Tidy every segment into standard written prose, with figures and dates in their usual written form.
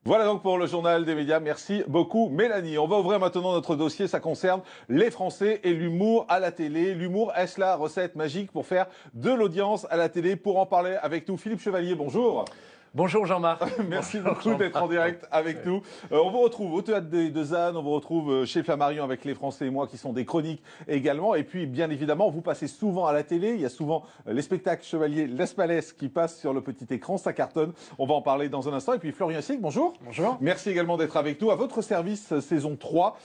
Voilà donc pour le journal des médias. Merci beaucoup Mélanie. On va ouvrir maintenant notre dossier. Ça concerne les Français et l'humour à la télé. L'humour, est-ce la recette magique pour faire de l'audience à la télé? Pour en parler avec nous, Philippe Chevalier, bonjour. Bonjour Jean-Marc. Merci beaucoup d'être en direct avec nous. On vous retrouve au Théâtre de Zannes, on vous retrouve chez Flammarion avec Les Français et moi qui sont des chroniques également. Et puis bien évidemment, vous passez souvent à la télé. Il y a souvent les spectacles Chevalier Las Palais qui passent sur le petit écran, ça cartonne. On va en parler dans un instant. Et puis Florian Sieg, bonjour. Bonjour. Merci également d'être avec nous. À votre service, saison 3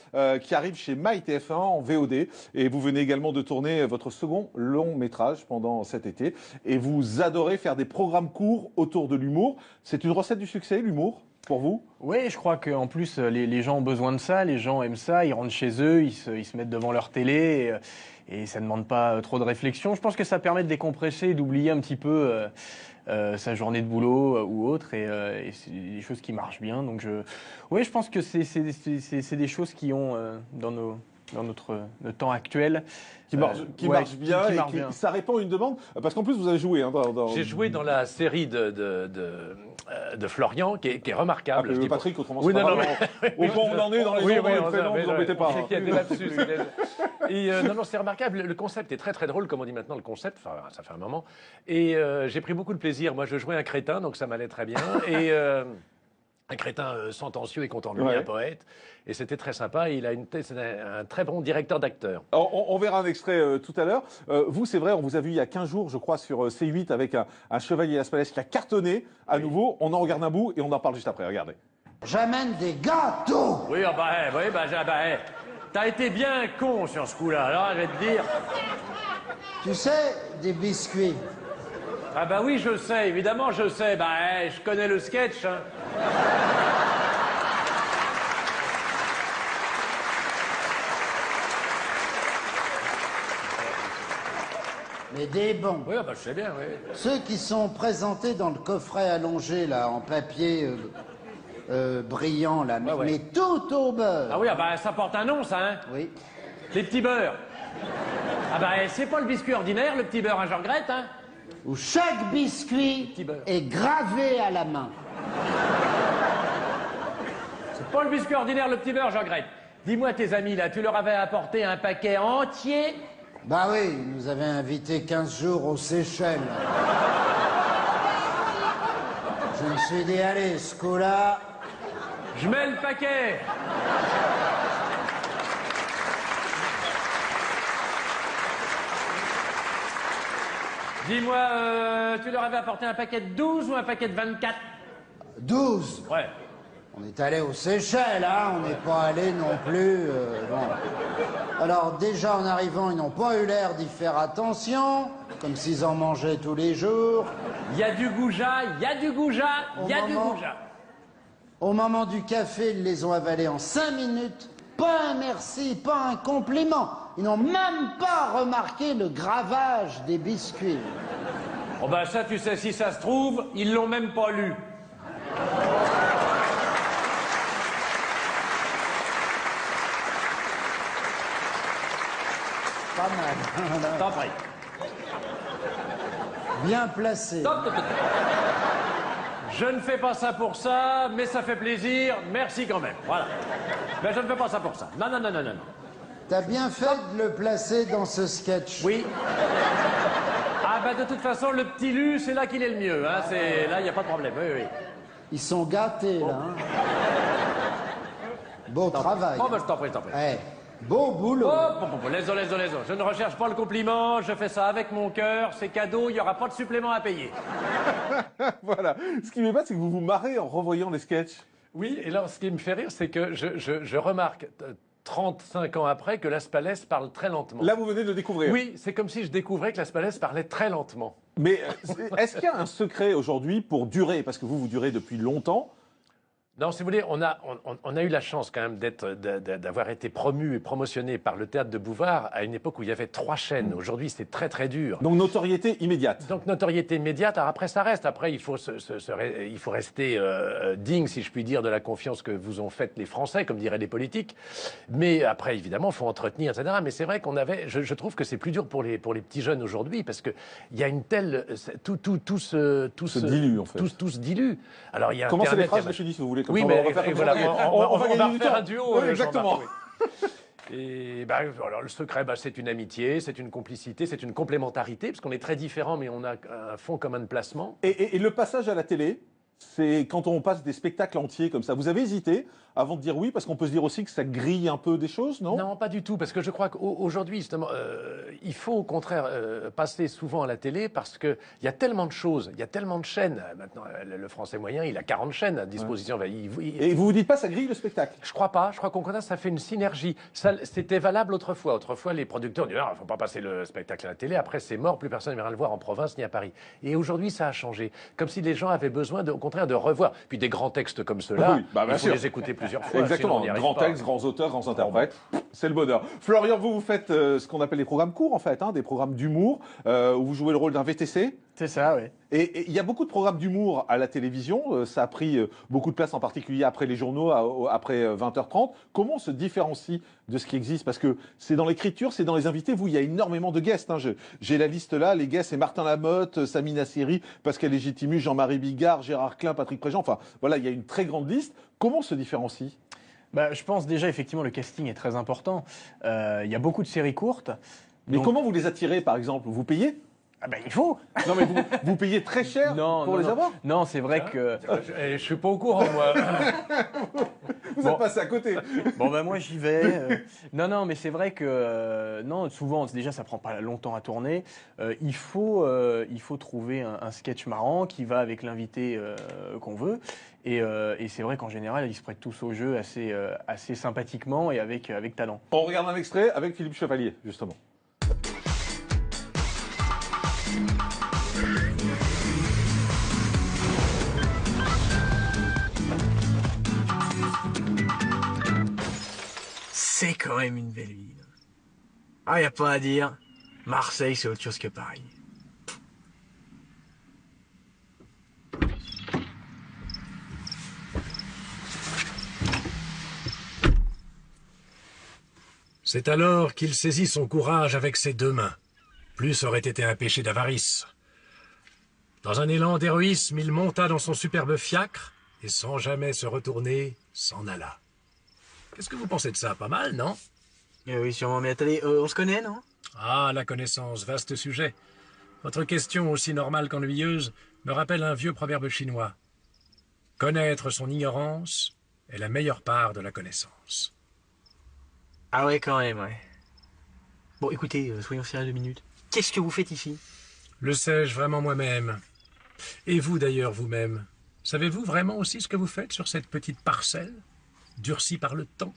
qui arrive chez MyTF1 en VOD. Et vous venez également de tourner votre second long métrage pendant cet été. Et vous adorez faire des programmes courts autour de l'humour. C'est une recette du succès, l'humour, pour vous? Oui, je crois qu'en plus, les gens ont besoin de ça, les gens aiment ça, ils rentrent chez eux, ils se mettent devant leur télé et ça ne demande pas trop de réflexion. Je pense que ça permet de décompresser et d'oublier un petit peu sa journée de boulot ou autre et c'est des choses qui marchent bien. Donc oui, je pense que c'est des choses qui ont dans notre temps actuel. Qui marche bien ça répond à une demande. Parce qu'en plus, vous avez joué. Hein, J'ai joué dans la série de Florian, qui est remarquable. Ah, Patrick, autrement, oui, on en est dans les oui, gens, les prénoms, vous embêtez pas. C'est qu'il y a des lapsus. Et non, c'est remarquable. Le concept est très très drôle, comme on dit maintenant, le concept. Enfin, ça fait un moment. Et j'ai pris beaucoup de plaisir. Moi, je jouais un crétin, donc ça m'allait très bien. Et un crétin sentencieux et content de lui, un poète. Et c'était très sympa. Et c'est un très bon directeur d'acteur. On verra un extrait tout à l'heure. Vous, c'est vrai, on vous a vu il y a 15 jours, je crois, sur C8 avec un Chevalier Las Palais qui a cartonné à nouveau. On en regarde un bout et on en parle juste après. Regardez. J'amène des gâteaux. Oui, t'as été bien con sur ce coup-là. Alors, je vais te dire. Tu sais, des biscuits. Ah bah oui, je sais, évidemment je sais. Je connais le sketch. Hein. Mais des bons. Oui, je sais bien, oui. Ceux qui sont présentés dans le coffret allongé, là, en papier brillant, là, mais tout au beurre. Ah oui, ça porte un nom, ça, hein. Oui. Les petits beurres. C'est pas le biscuit ordinaire, le petit beurre, hein, je regrette, hein. Où chaque biscuit est gravé à la main. C'est pas le biscuit ordinaire, le petit beurre, je regrette. Dis-moi, tes amis, là, tu leur avais apporté un paquet entier? Bah oui, ils nous avaient invités 15 jours aux Seychelles. Je me suis dit, allez, ce coup-là... Je mets le paquet. Dis-moi, tu leur avais apporté un paquet de 12 ou un paquet de 24? 12. Ouais. On est allé aux Seychelles, hein, on n'est pas allé non plus... bon. Alors déjà, en arrivant, ils n'ont pas eu l'air d'y faire attention, comme s'ils en mangeaient tous les jours. Il y a du goujat, il y a du goujat, il y a du goujat. Au moment du café, ils les ont avalés en 5 minutes. Pas un merci, pas un compliment. Ils n'ont même pas remarqué le gravage des biscuits. Oh ça, tu sais, si ça se trouve, ils l'ont même pas lu. Pas mal. T'en prie. Bien placé. Stop. Je ne fais pas ça pour ça, mais ça fait plaisir. Merci quand même. Voilà. Mais je ne fais pas ça pour ça. Non. T'as bien fait de le placer dans ce sketch. Oui. De toute façon, le petit Lu, c'est là qu'il est le mieux. Hein. Là, il n'y a pas de problème. Oui. Ils sont gâtés, là. Hein. Beau travail. Je t'en prie. Beau boulot. Laisse. Je ne recherche pas le compliment, je fais ça avec mon cœur, c'est cadeau, il n'y aura pas de supplément à payer. Voilà. Ce qui m'épate, c'est que vous vous marrez en revoyant les sketchs. Oui, et là, ce qui me fait rire, c'est que je remarque 35 ans après que Las Palais parle très lentement. Là, vous venez de le découvrir. Oui, c'est comme si je découvrais que Las Palais parlait très lentement. Mais est-ce qu'il y a un secret aujourd'hui pour durer? Parce que vous durez depuis longtemps. Non, si vous voulez, on a eu la chance quand même d'avoir été promu et promotionné par le Théâtre de Bouvard à une époque où il y avait 3 chaînes. Aujourd'hui, c'est très très dur. Donc notoriété immédiate. Donc notoriété immédiate. Alors après, ça reste. Après, il faut rester digne, si je puis dire, de la confiance que vous ont faite les Français, comme diraient les politiques. Mais après, évidemment, il faut entretenir, etc. Mais c'est vrai qu'on avait. Je trouve que c'est plus dur pour les petits jeunes aujourd'hui parce que il y a une telle tout se dilue en fait. Tout se dilue. Alors il y a Comment c'est les Internet, phrases, je me suis dit, si vous voulez Comme Oui, ça, mais on va refaire comme voilà, ça. on va gagner du refaire temps. un duo. Oui, exactement. Jean-Marc, oui. Et bah, alors, le secret, bah, c'est une amitié, c'est une complicité, c'est une complémentarité, parce qu'on est très différents, mais on a un fond commun de placement. Et le passage à la télé, c'est quand on passe des spectacles entiers comme ça. Vous avez hésité avant de dire oui, parce qu'on peut se dire aussi que ça grille un peu des choses, non? Non, pas du tout, parce que je crois qu'aujourd'hui, justement, il faut au contraire passer souvent à la télé parce qu'il y a tellement de choses, il y a tellement de chaînes. Maintenant, le français moyen, il a 40 chaînes à disposition. Et vous vous dites pas ça grille le spectacle? Je crois pas. Je crois qu'au contraire, ça fait une synergie. C'était valable autrefois. Autrefois, les producteurs disaient, il ne faut pas passer le spectacle à la télé. Après, c'est mort. Plus personne ne viendra le voir en province ni à Paris. Et aujourd'hui, ça a changé. Comme si les gens avaient besoin, au contraire, de revoir. Puis des grands textes comme ceux-là, Oui, bah, bien il faut sûr. les écouter plusieurs fois. Exactement. Sinon, on n'y arrive Grands pas. textes, grands auteurs, grands interprètes. C'est le bonheur. Florian, vous faites ce qu'on appelle les programmes courts, en fait, hein, des programmes d'humour, où vous jouez le rôle d'un VTC. C'est ça, oui. Et il y a beaucoup de programmes d'humour à la télévision. Ça a pris beaucoup de place, en particulier après les journaux, après 20h30. Comment on se différencie de ce qui existe? Parce que c'est dans l'écriture, c'est dans les invités. Vous, il y a énormément de guests. Hein. J'ai la liste là. Les guests, c'est Martin Lamotte, Samina Seri, Pascal Légitimus, Jean-Marie Bigard, Gérard Klein, Patrick Préjean. Enfin, voilà, il y a une très grande liste. Comment on se différencie? Bah, je pense déjà, effectivement, le casting est très important. Il y a beaucoup de séries courtes. Mais Donc- comment vous les attirez, par exemple? Vous payez? Ah ben, il faut. Non, mais vous payez très cher pour les avoir? Non, c'est vrai que... Je suis pas au courant, moi. Vous êtes passé à côté. Bon, ben moi, j'y vais. Non, mais c'est vrai que... non, souvent, déjà, ça prend pas longtemps à tourner. Il faut trouver un sketch marrant qui va avec l'invité qu'on veut. Et c'est vrai qu'en général, ils se prêtent tous au jeu assez sympathiquement et avec talent. On regarde un extrait avec Philippe Chevalier, justement. C'est quand même une belle ville. Ah, y a pas à dire. Marseille, c'est autre chose que Paris. C'est alors qu'il saisit son courage avec ses deux mains. Plus aurait été un péché d'avarice. Dans un élan d'héroïsme, il monta dans son superbe fiacre et sans jamais se retourner, s'en alla. Qu'est-ce que vous pensez de ça? Pas mal, non? Oui, sûrement, mais attendez, on se connaît, non? Ah, la connaissance, vaste sujet. Votre question, aussi normale qu'ennuyeuse, me rappelle un vieux proverbe chinois. Connaître son ignorance est la meilleure part de la connaissance. Ah ouais, quand même, ouais. Bon, écoutez, soyons sérieux 2 minutes. Qu'est-ce que vous faites ici? Le sais-je vraiment moi-même? Et vous d'ailleurs, vous-même? Savez-vous vraiment aussi ce que vous faites sur cette petite parcelle, durcie par le temps?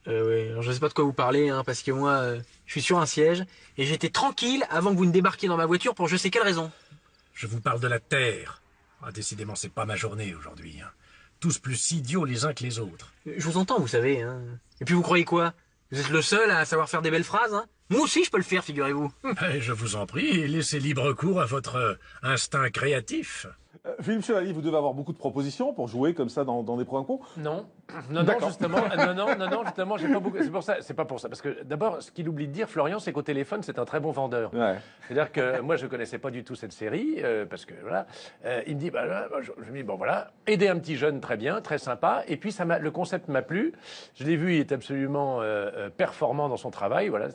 Ouais, alors je sais pas de quoi vous parlez, hein, parce que moi, je suis sur un siège, et j'étais tranquille avant que vous ne débarquiez dans ma voiture pour je sais quelle raison. Je vous parle de la Terre. Ah, décidément, c'est pas ma journée aujourd'hui. Hein. Tous plus idiots les uns que les autres. Je vous entends, vous savez, hein. Et puis vous croyez quoi? Vous êtes le seul à savoir faire des belles phrases, hein? Moi aussi, je peux le faire, figurez-vous. Eh, je vous en prie, laissez libre cours à votre instinct créatif. Philippe Chevalier, vous devez avoir beaucoup de propositions pour jouer comme ça dans des programmes courts. Non, non, D'accord. justement, justement, j'ai pas beaucoup. C'est pas pour ça, parce que d'abord, ce qu'il oublie de dire, Florian, c'est qu'au téléphone, c'est un très bon vendeur. Ouais. C'est-à-dire que moi, je connaissais pas du tout cette série, parce que voilà, il me dit, bah, là, je me dis bon voilà, aider un petit jeune, très bien, très sympa, et puis le concept m'a plu. Je l'ai vu, il est absolument performant dans son travail. Voilà,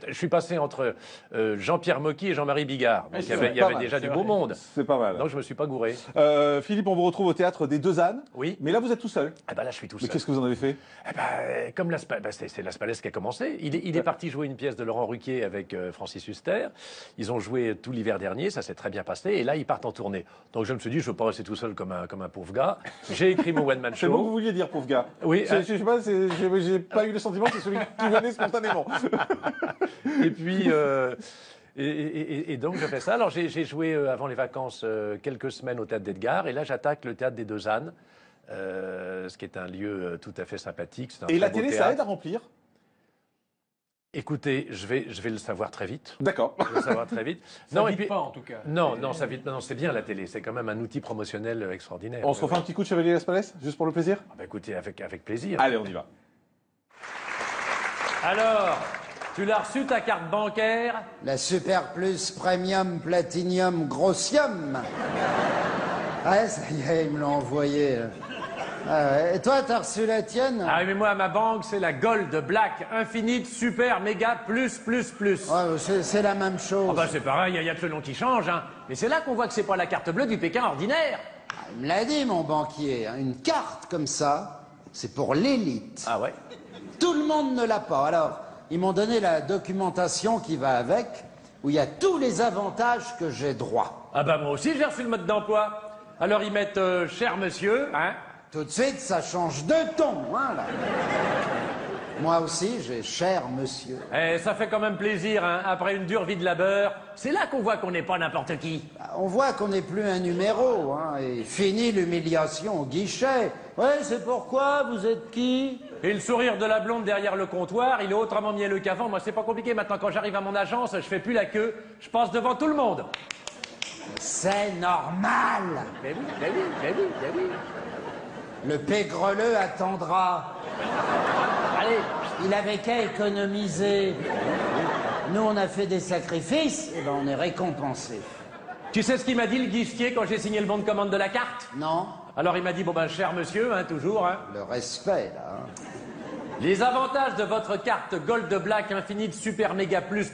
je suis passé entre Jean-Pierre Mocky et Jean-Marie Bigard, donc il y avait déjà du beau monde. C'est pas mal. Donc je me suis pas gouré. Philippe, on vous retrouve au théâtre des Deux Ânes. Oui. Mais là, vous êtes tout seul. Ah bah là, je suis tout Mais seul. qu'est-ce que vous en avez fait? Eh ben, comme c'est Las Palais qui a commencé. Il est parti jouer une pièce de Laurent Ruquier avec Francis Huster. Ils ont joué tout l'hiver dernier, ça s'est très bien passé. Et là, ils partent en tournée. Donc je me suis dit, je ne veux pas rester tout seul comme un pauvre gars. J'ai écrit mon one-man C'est bon que vous show. vouliez dire, pauvre gars. Oui, Je sais pas, j'ai pas eu le sentiment que c'est celui qui venait spontanément. Et puis... Et donc je fais ça. Alors j'ai joué avant les vacances quelques semaines au théâtre d'Edgar. Et là, j'attaque le théâtre des Deux Ânes. Ce qui est un lieu tout à fait sympathique. C'est un Et très la beau télé, ça théâtre. aide à remplir? Écoutez, je vais le savoir très vite. D'accord. Je vais le savoir très vite. Ça et vite puis pas, en tout cas. non, ça vite. Non, c'est bien la télé. C'est quand même un outil promotionnel extraordinaire. On se refait un petit coup de Chevalier Las Palais, juste pour le plaisir? Ah bah écoutez, avec plaisir. Allez, on y va. Alors, tu l'as reçu ta carte bancaire? La Super Plus Premium Platinum Grossium. Ouais, ça y est, ils me l'ont envoyé. Et toi, t'as reçu la tienne? Ah oui, mais moi, ma banque, c'est la Gold Black Infinite Super Méga Plus. Ouais, c'est la même chose. Ah bah c'est pareil, il y a que le nom qui change, hein. Mais c'est là qu'on voit que c'est pas la carte bleue du Pékin ordinaire. Il me l'a dit, mon banquier, hein, une carte comme ça, c'est pour l'élite. Ah ouais? Tout le monde ne l'a pas. Alors, ils m'ont donné la documentation qui va avec, où il y a tous les avantages que j'ai droit. Ah bah moi aussi, j'ai reçu le mode d'emploi. Alors ils mettent cher monsieur, hein. Tout de suite, ça change de ton, hein, là. Moi aussi, j'ai cher monsieur. Eh, ça fait quand même plaisir, hein, après une dure vie de labeur. C'est là qu'on voit qu'on n'est pas n'importe qui. On voit qu'on n'est plus un numéro, hein, et fini l'humiliation au guichet. Ouais, c'est pourquoi, vous êtes qui? Et le sourire de la blonde derrière le comptoir, il est autrement mielleux qu'avant. Moi, c'est pas compliqué. Maintenant, quand j'arrive à mon agence, je fais plus la queue. Je passe devant tout le monde. C'est normal. Mais oui, mais oui, mais oui, mais oui. Le pégreleux attendra. Allez, Il avait qu'à économiser. Nous, on a fait des sacrifices, et ben on est récompensés. tu sais ce qu'il m'a dit, le guichetier, quand j'ai signé le bon de commande de la carte? Non? Alors, il m'a dit, bon ben, cher monsieur, hein, toujours, hein. Le respect, là. Hein. Les avantages de votre carte Gold Black Infinite Super Méga Plus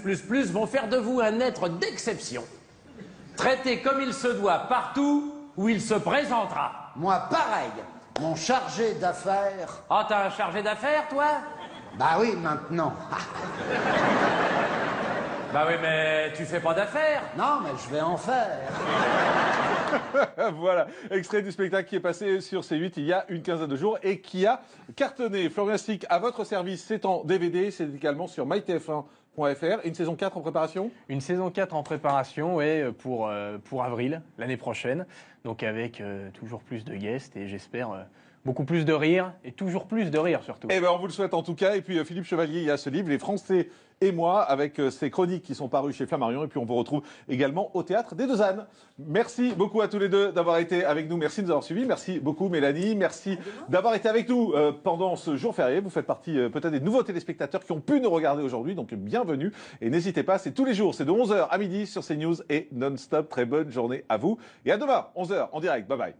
vont faire de vous un être d'exception. Traité comme il se doit partout où il se présentera. Moi, pareil. Mon chargé d'affaires... Ah, t'as un chargé d'affaires, toi? Bah oui, maintenant. Bah oui, mais tu fais pas d'affaires. Non, mais je vais en faire. Voilà, extrait du spectacle qui est passé sur C8 il y a une quinzaine de jours et qui a cartonné. Florian Stick, à votre service, c'est en DVD, c'est également sur mytf1.fr. Une saison 4 en préparation? Une saison 4 en préparation, ouais, pour avril, l'année prochaine. Donc avec toujours plus de guests et j'espère beaucoup plus de rire et toujours plus de rire surtout. Eh ben, on vous le souhaite en tout cas. Et puis Philippe Chevalier, il y a ce livre, Les Français et moi, avec ces chroniques qui sont parues chez Flammarion. Et puis on vous retrouve également au Théâtre des Deux Ânes. Merci beaucoup à tous les deux d'avoir été avec nous. Merci de nous avoir suivis. Merci beaucoup Mélanie. Merci d'avoir été avec nous pendant ce jour férié. Vous faites partie peut-être des nouveaux téléspectateurs qui ont pu nous regarder aujourd'hui. Donc bienvenue. Et n'hésitez pas, c'est tous les jours. C'est de 11h à midi sur CNews et non-stop. Très bonne journée à vous. Et à demain, 11h en direct. Bye bye.